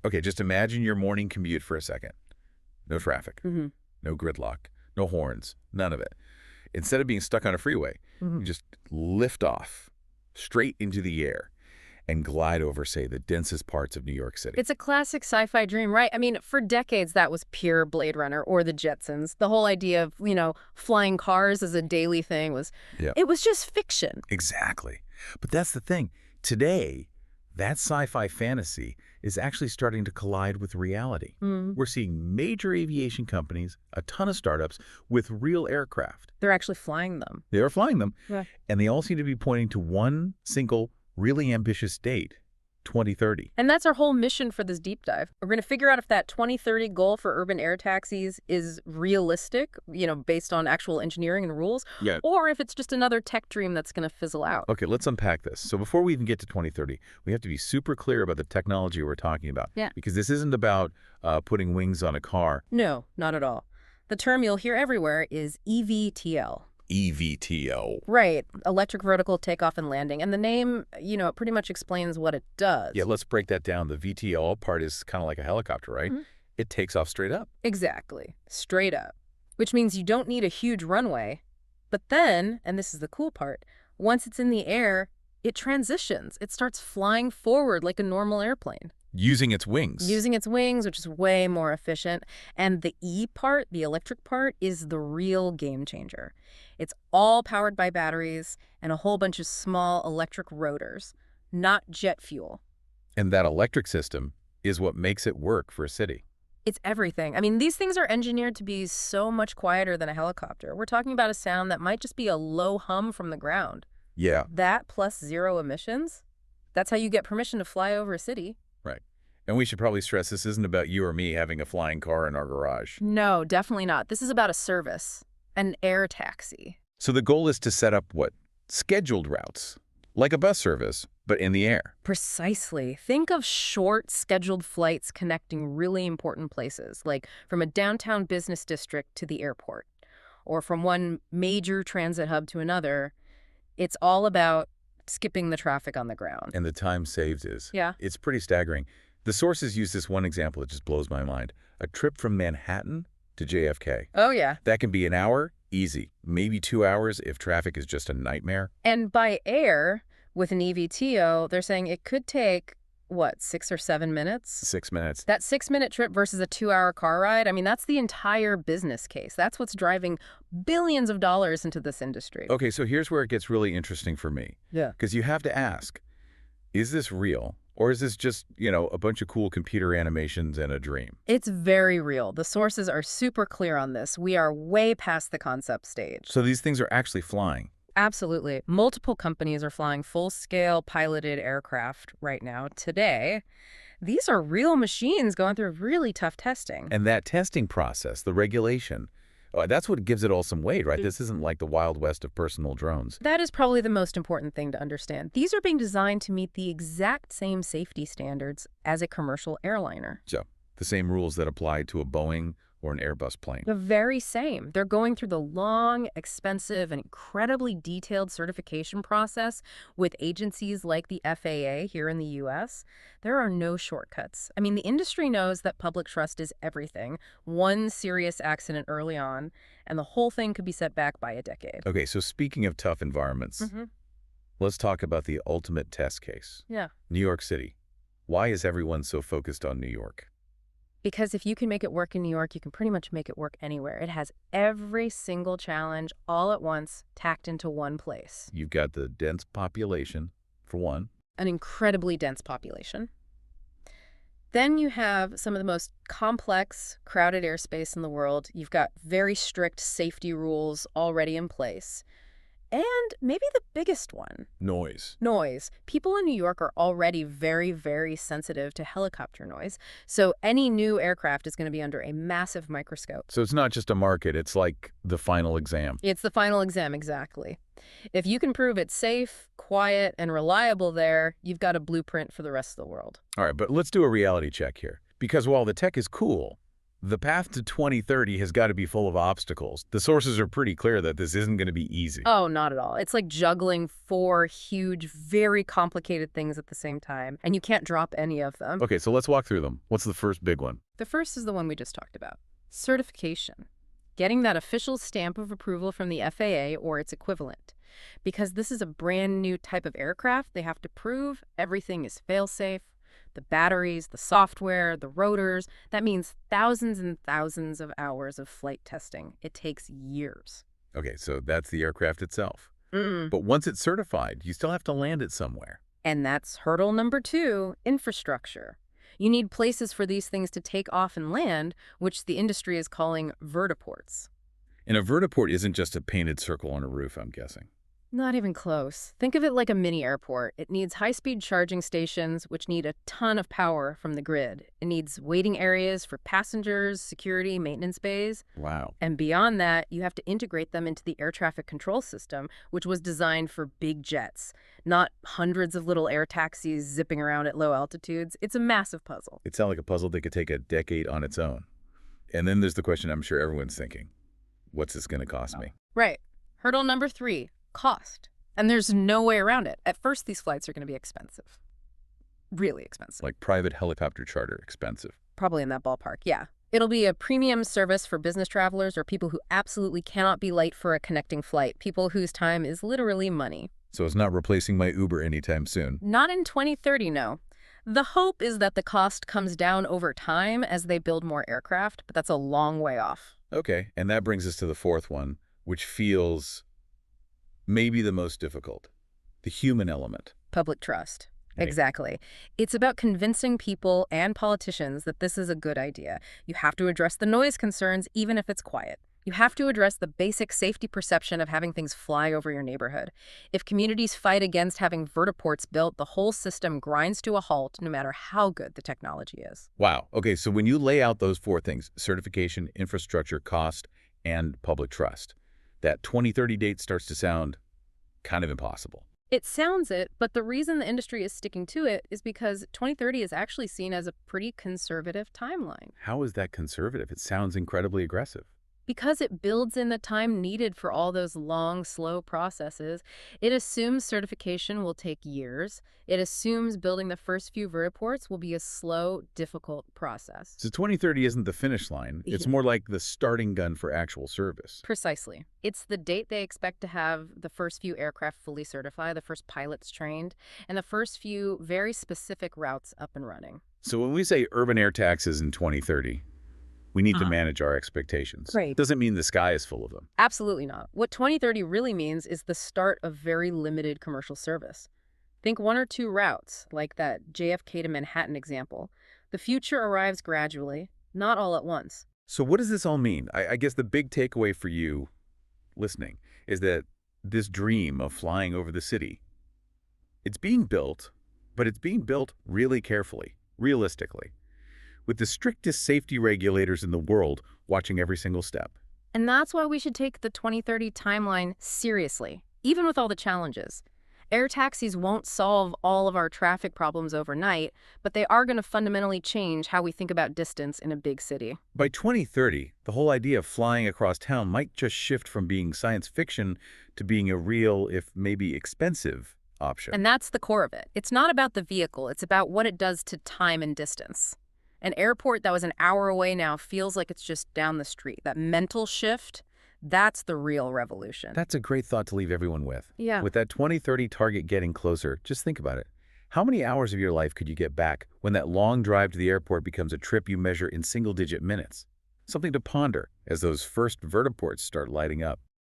Okay, just imagine your morning commute for a second. No traffic, Mm-hmm. no gridlock, no horns, none of it. Instead of being stuck on a freeway, Mm-hmm. you just lift off straight into the air and glide over, say, the densest parts of New York City. It's a classic sci-fi dream, right? I mean, for decades, that was pure Blade Runner or the Jetsons. The whole idea of, flying cars as a daily thing Yeah, it was just fiction. exactly. But that's the thing. Today, that sci-fi fantasy is actually starting to collide with reality. Mm. We're seeing major aviation companies, a ton of startups, with real aircraft. They're actually flying them. They are flying them, Yeah. and they all seem to be pointing to one single, really ambitious date, 2030. And that's our whole mission for this deep dive. We're going to figure out if that 2030 goal for urban air taxis is realistic, based on actual engineering and rules, Yeah. or if it's just another tech dream that's going to fizzle out. Okay, let's unpack this. So before we even get to 2030, we have to be super clear about the technology we're talking about. Yeah. Because this isn't about putting wings on a car. No, not at all. The term you'll hear everywhere is eVTL. eVTOL. Right. Electric vertical takeoff and landing. And the name, it pretty much explains what it does. Yeah, let's break that down. The VTOL part is kind of like a helicopter, right? Mhm. It takes off straight up. Exactly. Straight up. Which means you don't need a huge runway. But then, and this is the cool part, once it's in the air, it transitions. It starts flying forward like a normal airplane. Using its wings. Using its wings, which is way more efficient. And the E part, the electric part, is the real game changer. It's all powered by batteries and a whole bunch of small electric rotors, not jet fuel. And that electric system is what makes it work for a city. It's everything. I mean, these things are engineered to be so much quieter than a helicopter. We're talking about a sound that might just be a low hum from the ground. Yeah, That plus zero emissions, that's how you get permission to fly over a city. right. And we should probably stress this isn't about you or me having a flying car in our garage. No, definitely not. This is about a service, an air taxi. So the goal is to set up what? Scheduled routes, like a bus service, but in the air. Precisely. Think of short, scheduled flights connecting really important places, like from a downtown business district to the airport, or from one major transit hub to another. It's all about skipping the traffic on the ground. And the time saved is. Yeah. It's pretty staggering. The sources use this one example that just blows my mind. A trip from Manhattan to JFK. Oh, yeah. That can be an hour, easy. Maybe 2 hours if traffic is just a nightmare. And by air, with an eVTO, they're saying it could take, 6 or 7 minutes? 6 minutes. That 6-minute trip versus a 2-hour car ride, I mean, that's the entire business case. That's what's driving billions of dollars into this industry. Okay, so here's where it gets really interesting for me. Yeah. Because you have to ask, is this real? Or is this just, a bunch of cool computer animations and a dream? It's very real. The sources are super clear on this. We are way past the concept stage. So these things are actually flying. Absolutely. Multiple companies are flying full-scale piloted aircraft right now, today. These are real machines going through really tough testing. And that testing process, the regulation, that's what gives it all some weight, right? This isn't like the Wild West of personal drones. That is probably the most important thing to understand. These are being designed to meet the exact same safety standards as a commercial airliner. So the same rules that apply to a Boeing or an Airbus plane. The very same. They're going through the long, expensive, and incredibly detailed certification process with agencies like the FAA here in the U.S. There are no shortcuts. I mean, the industry knows that public trust is everything. One serious accident early on, and the whole thing could be set back by a decade. Okay, so speaking of tough environments, let's talk about the ultimate test case. Yeah. New York City. Why is everyone so focused on New York? Because if you can make it work in New York, you can pretty much make it work anywhere. It has every single challenge all at once, tacked into one place. You've got the dense population, for one. An incredibly dense population. Then you have some of the most complex, crowded airspace in the world. You've got very strict safety rules already in place. And maybe the biggest one, Noise. noise. People in New York are already very, very sensitive to helicopter noise. So any new aircraft is going to be under a massive microscope. So it's not just a market, it's like the final exam. It's the final exam, exactly. If you can prove it's safe, quiet, and reliable there, you've got a blueprint for the rest of the world. All right, but let's do a reality check here. Because while the tech is cool, The path to 2030 has got to be full of obstacles. The sources are pretty clear that this isn't going to be easy. Oh, not at all. It's like juggling four huge, very complicated things at the same time, and you can't drop any of them. Okay, so let's walk through them. What's the first big one? The first is the one we just talked about, certification. Getting that official stamp of approval from the FAA or its equivalent. Because this is a brand new type of aircraft, they have to prove everything is fail-safe. The batteries, the software, the rotors, that means thousands and thousands of hours of flight testing. It takes years. Okay, so that's the aircraft itself. Mm-mm. But once it's certified, you still have to land it somewhere. And that's hurdle number 2, infrastructure. You need places for these things to take off and land, which the industry is calling vertiports. And a vertiport isn't just a painted circle on a roof, I'm guessing. Not even close. Think of it like a mini airport. It needs high-speed charging stations, which need a ton of power from the grid. It needs waiting areas for passengers, security, maintenance bays. Wow. And beyond that, you have to integrate them into the air traffic control system, which was designed for big jets, not hundreds of little air taxis zipping around at low altitudes. It's a massive puzzle. It sounds like a puzzle that could take a decade on its own. And then there's the question I'm sure everyone's thinking. What's this going to cost me? Right. Hurdle number 3. Cost. And there's no way around it. At first, these flights are going to be expensive. Really expensive. Like private helicopter charter expensive. Probably in that ballpark, yeah. It'll be a premium service for business travelers or people who absolutely cannot be late for a connecting flight, people whose time is literally money. So it's not replacing my Uber anytime soon. Not in 2030, no. The hope is that the cost comes down over time as they build more aircraft, but that's a long way off. Okay, and that brings us to the fourth one, which feels maybe the most difficult. The human element. Public trust. Hey. Exactly. It's about convincing people and politicians that this is a good idea. You have to address the noise concerns, even if it's quiet. You have to address the basic safety perception of having things fly over your neighborhood. If communities fight against having vertiports built, the whole system grinds to a halt, no matter how good the technology is. Wow. Okay, so when you lay out those four things, certification, infrastructure, cost, and public trust, that 2030 date starts to sound kind of impossible. It sounds it, but the reason the industry is sticking to it is because 2030 is actually seen as a pretty conservative timeline. How is that conservative? It sounds incredibly aggressive. Because it builds in the time needed for all those long, slow processes. It assumes certification will take years. It assumes building the first few vertiports will be a slow, difficult process. So 2030 isn't the finish line. It's more like the starting gun for actual service. Precisely. It's the date they expect to have the first few aircraft fully certified, the first pilots trained, and the first few very specific routes up and running. So when we say urban air taxes in 2030, we need to manage our expectations. Right. Doesn't mean the sky is full of them. Absolutely not. What 2030 really means is the start of very limited commercial service. Think 1 or 2 routes, like that JFK to Manhattan example. The future arrives gradually, not all at once. So what does this all mean? I guess the big takeaway for you listening is that this dream of flying over the city, it's being built, but it's being built really carefully, realistically, with the strictest safety regulators in the world watching every single step. And that's why we should take the 2030 timeline seriously, even with all the challenges. Air taxis won't solve all of our traffic problems overnight, but they are going to fundamentally change how we think about distance in a big city. By 2030, the whole idea of flying across town might just shift from being science fiction to being a real, if maybe expensive, option. And that's the core of it. It's not about the vehicle, it's about what it does to time and distance. An airport that was an hour away now feels like it's just down the street. That mental shift, that's the real revolution. That's a great thought to leave everyone with. Yeah. With that 2030 target getting closer, just think about it. How many hours of your life could you get back when that long drive to the airport becomes a trip you measure in single-digit minutes? Something to ponder as those first vertiports start lighting up.